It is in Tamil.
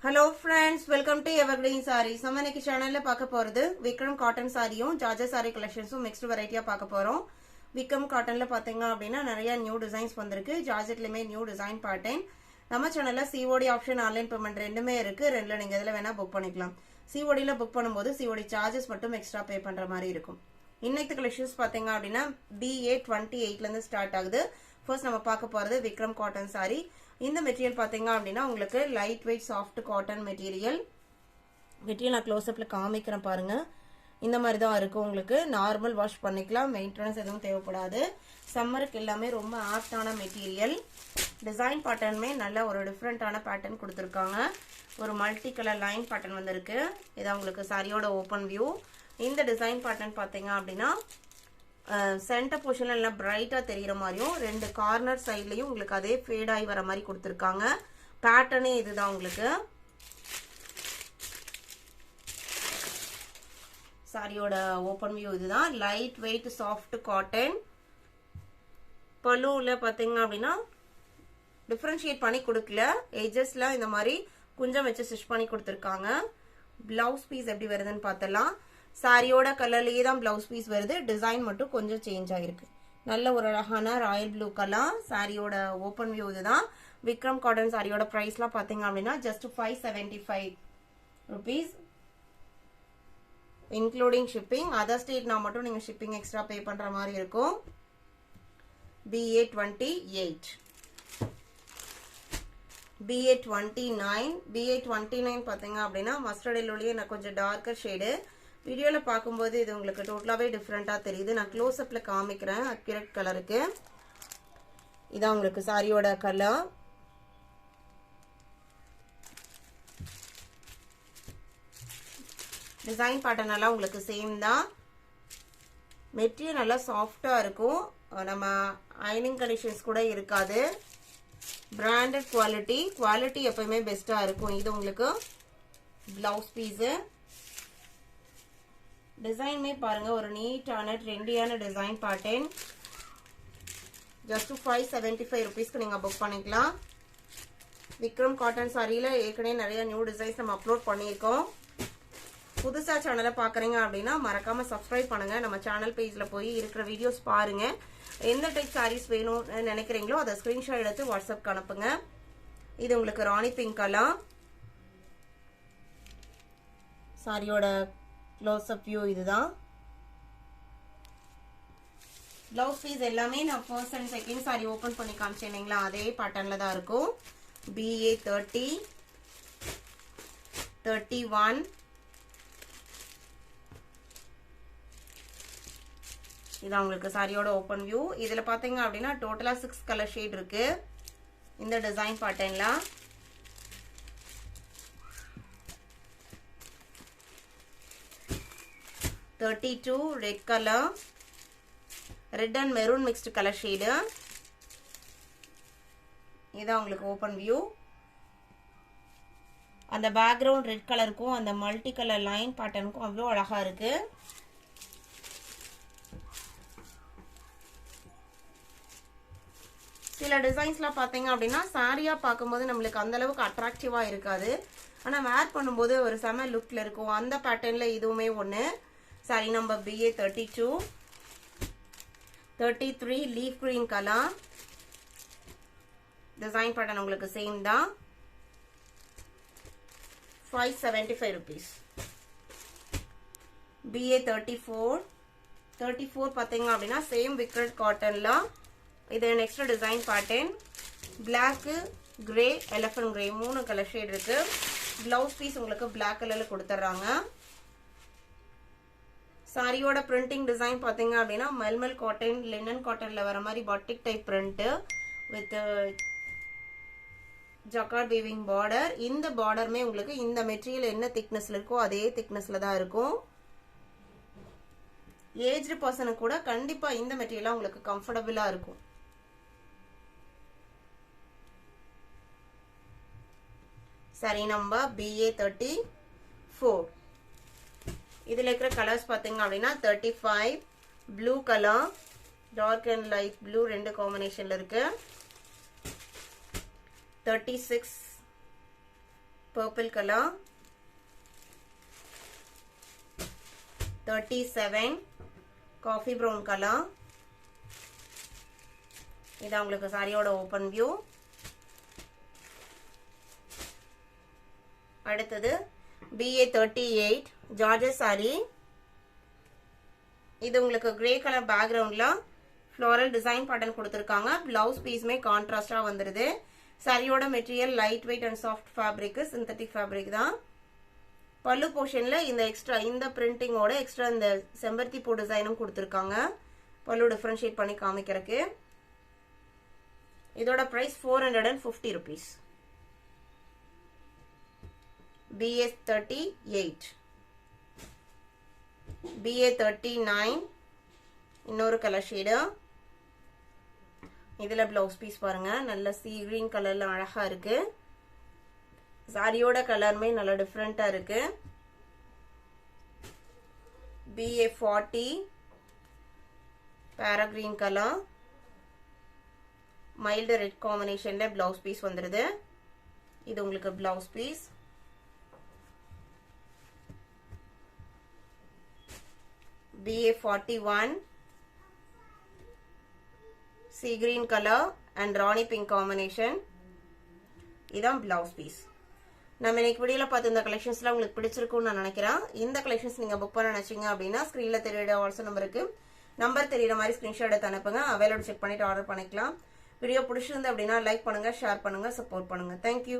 Hello friends, welcome to Evergreen Sarees. நம்ம இன்னைக்கு சேனல்ல பார்க்க போறது Vikram cotton சாரியும் Georgette saree collectionsம் mixed variety-ஆ பார்க்க போறோம். Vikram cottonல பாத்தீங்க அப்படினா நிறைய நியூ டிசைன்ஸ் வந்திருக்கு. Georgetteலமே நியூ டிசைன் பாட்டேன். நம்ம சேனல்ல COD ஆப்ஷன் ஆன்லைன் பேமெண்ட் ரெண்டுமே இருக்கு. ரெண்டுல நீங்க இதல வேணா புக் பண்ணிக்கலாம். CODல புக் பண்ணும்போது COD சார்ஜஸ் மட்டும் எக்ஸ்ட்ரா பே பண்ற மாதிரி இருக்கும். இன்னைக்கு கலெக்ஷன்ஸ் பாத்தீங்க அப்படினா BA28 ல இருந்து ஸ்டார்ட் ஆகுது. ஃபர்ஸ்ட் நம்ம பார்க்க போறது Vikram cotton saree. இந்த மெட்டீரியல் பாத்தீங்க அப்படினா உங்களுக்கு light weight soft cotton material நான் க்ளோஸ் அப்ல காமிக்கிறேன் பாருங்க. இந்த மாதிரி தான் இருக்கும். உங்களுக்கு நார்மல் வாஷ் பண்ணிக்கலாம், மெயின்டெனன்ஸ் எதுவும் தேவைப்படாது. சம்மருக்கு எல்லாமே ரொம்ப ஆப்டான மெட்டீரியல். டிசைன் பேட்டர்னுமே நல்ல ஒரு டிஃபரெண்டான பேட்டர்ன் கொடுத்துருக்காங்க. ஒரு மல்டி கலர் லைன் பேட்டர்ன் வந்திருக்கு. இது உங்களுக்கு சாரியோட ஓப்பன் வியூ. இந்த டிசைன் பேட்டர்ன் பாத்தீங்க அப்படினா சென்டர் போர்ஷன்ல நல்லா பிரைட்டா தெரியுற மாதிரியும் ரெண்டு கார்னர் சைட்லயும் உங்களுக்கு அதே ஃபேட் ஆகி வர மாதிரி கொடுத்திருக்காங்க. பேட்டர்னே இதுதான் உங்களுக்கு. சாரியோட ஓபன் வியூ இதுதான். Light weight soft cotton. பல்லுல பாத்தீங்க அப்படின்னா டிஃபரன்ஷியேட் பண்ணி கொடுக்கல. எட்ஜஸ்ல இந்த மாதிரி குஞ்சம் வச்சு ஸ்டிச் பண்ணி கொடுத்திருக்காங்க. பிளவுஸ் பீஸ் எப்படி வருதுன்னு பார்த்தலாம். சாரியோட கலர்லயே தான் பிளவுஸ் பீஸ் வருது. டிசைன் மட்டும் கொஞ்சம் சேஞ்ச் ஆகிருக்கு. நல்ல ஒரு அழகான ராயல் ப்ளூ கலர். சாரியோட ஓபன் வியூ இதுதான். விக்ரம் காட்டன் சாரியோட பிரைஸ்லாம் பாத்தீங்க அப்படின்னா just 575 rupees including shipping. Other ஸ்டேட்னா மட்டும் நீங்க ஷிப்பிங் எக்ஸ்ட்ரா பே பண்ற மாதிரி இருக்கும். BA28 BA29 பாத்தீங்க அப்படின்னா மஸ்டர்ட் எல்லோலயே நான் கொஞ்சம் டார்க்கர் ஷேடு. வீடியோல பாக்கும்போது இது உங்களுக்கு டோட்டலாவே டிஃபரெண்டா தெரியுது. நான் க்ளோஸ் அப்ல காமிக்கிறேன் அக்யூரேட் கலருக்கு. இதான் உங்களுக்கு சாரியோட கலர். டிசைன் பேட்டர்ன் எல்லாம் உங்களுக்கு சேம் தான். மெட்டீரியல் நல்லா சாஃப்டா இருக்கும். நம்ம அயனிங் கண்டிஷன்ஸ் கூட இருக்காது. பிராண்டட் குவாலிட்டி எப்பவுமே பெஸ்டா இருக்கும். இது உங்களுக்கு பிளவுஸ் பீஸ். டிசைன்மே பாருங்க ஒரு நீட்டான ட்ரெண்டியான டிசைன் பேட்டர்ன். ஜஸ்ட் 575 rupeesக்கு நீங்க புக் பண்ணிக்கலாம். விக்ரம் காட்டன் சாரியில ஏற்கனவே நிறைய நியூ டிசைன்ஸ் நம்ம அப்லோட் பண்ணியிருக்கோம். புதுசா சேனலை பாக்குறீங்க அப்படின்னா மறக்காம சப்ஸ்கிரைப் பண்ணுங்க. நம்ம சேனல் பேஜ்ல போய் இருக்கிற வீடியோஸ் பாருங்க. எந்த டைப் சாரீஸ் வேணும்னு நினைக்கிறீங்களோ அதை ஸ்கிரீன்ஷாட் எடுத்து வாட்ஸ்அப்க்கு அனுப்புங்க. இது உங்களுக்கு ராணி பிங்க் கலர். சாரியோட க்ளோஸ் அப் வியூ இதுதான். பிளவுஸ் பீஸ் எல்லாமே நான் first and second sorry open பண்ணி காமிச்சேனீங்களா அதே பேட்டர்ன்ல தான் இருக்கும். BA30 31 இதான் உங்களுக்கு சாரியோட ஓபன் வியூ. இதுல பாத்தீங்க அப்படின்னா டோட்டலா 6 கலர் ஷேட் இருக்கு இந்த டிசைன் பேட்டர்ன்ல. $32 red colour, red and maroon mixed colour shade. இதான் உங்களுக்கு ஓபன் வியூ. அந்த பேக்ரவுண்ட் ரெட் கலருக்கும் அந்த மல்டி கலர் லைன் பேட்டர்னுக்கும் அவ்வளோ அழகா இருக்கு. சில டிசைன்ஸ்லாம் பாத்தீங்க அப்படின்னா சாரியா பார்க்கும்போது நம்மளுக்கு அந்த அளவுக்கு அட்ராக்டிவா இருக்காது. ஆனா வேர் பண்ணும்போது ஒரு செம லுக்ல இருக்கும். அந்த பேட்டர்ன்ல இதுவுமே ஒண்ணு. Sorry number BA32 33 leaf green colour. Design pattern உங்களுக்கு சேம் தான். 575 rupees. BA34 பாத்தீங்க அப்படின்னா சேம் விக்ரம் காட்டன்ல. இது next design pattern. Black, grey, elephant grey 3 colour shade இருக்கு. பிளவுஸ் பீஸ் உங்களுக்கு பிளாக் கலர்ல கொடுத்துறாங்க. சாரியோட பிரிண்டிங் டிசைன் பாத்தீங்க அப்படின்னா மெல்மல் காட்டன், லினன் காட்டன்ல வர மாதிரி batik type print with jacquard weaving border. இந்த பார்டருமே உங்களுக்கு இந்த மெட்டீரியல் என்ன திக்னஸ்ல இருக்கோ அதே திக்னஸ்ல தான் இருக்கும். ஏஜ்டு பர்சனுக்கு கூட கண்டிப்பா இந்த மெட்டீரியல் உங்களுக்கு கம்ஃபர்டபுளா இருக்கும். Sari number BA34. இதுல இருக்கிற கலர்ஸ் பாத்தீங்க அப்படின்னா 35 blue colour, dark and light blue ரெண்டு காம்பினேஷன்ல இருக்கு. 36 purple color, 37 coffee brown color. இது உங்களுக்கு சாரியோட ஓபன் வியூ. அடுத்தது BA38 Georgette saree. இது உங்களுக்கு கிரே கலர் பேக்ரவுண்ட்ல ஃப்ளோரல் டிசைன் பேட்டர்ன் கொடுத்திருக்காங்க. பிளவுஸ் பீஸ்மே கான்ட்ராஸ்டா வந்துருது. சாரியோட material light weight and soft fabric, synthetic fabric தான். பல்லு போர்ஷன்ல இந்த எக்ஸ்ட்ரா இந்த பிரிண்டிங்கோட எக்ஸ்ட்ரா இந்த செம்பருத்தி பூ டிசைனும் கொடுத்திருக்காங்க. பல்லு டிஃபரன்ஷியேட் பண்ணி காமிக்கிறதுக்கு. இதோட பிரைஸ் 450 rupees. BA38 BA39 இன்னொரு கலர் ஷேடு. இதுல பிளவுஸ் பீஸ் பாருங்க, நல்ல சீ கிரீன் கலர்ல அழகா இருக்கு. சாரியோட கலருமே நல்ல டிஃபரெண்டா இருக்கு. BA40 பேரா கிரீன் கலர், மைல்டு ரெட் காம்பினேஷன்ல பிளவுஸ் பீஸ் வந்துருது. இது உங்களுக்கு blouse piece. BA41 sea green color and rani pink combination. இதான் பிளவுஸ் பீஸ். நம்ம இன்னைக்கு வீடியோல பார்த்த இந்த கலெக்ஷன்ஸ்லாம் உங்களுக்கு பிடிச்சிருக்கும்னு நான் நினைக்கிறேன். இந்த கலெக்ஷன்ஸ் நீங்க புக் பண்ண நினைச்சீங்க அப்படின்னா ஸ்கிரீன்ல தெரியுற வாட்ஸ்அப் நம்பருக்கு நம்பர் தெரியுற மாதிரி ஸ்கிரீன்ஷாட் எடுத்து அனுப்புங்க. அவைலபிள் செக் பண்ணிட்டு ஆர்டர் பண்ணிக்கலாம். வீடியோ பிடிச்சிருந்து அப்படின்னா லைக் பண்ணுங்க, ஷேர் பண்ணுங்க, சப்போர்ட் பண்ணுங்க. தேங்க்யூ.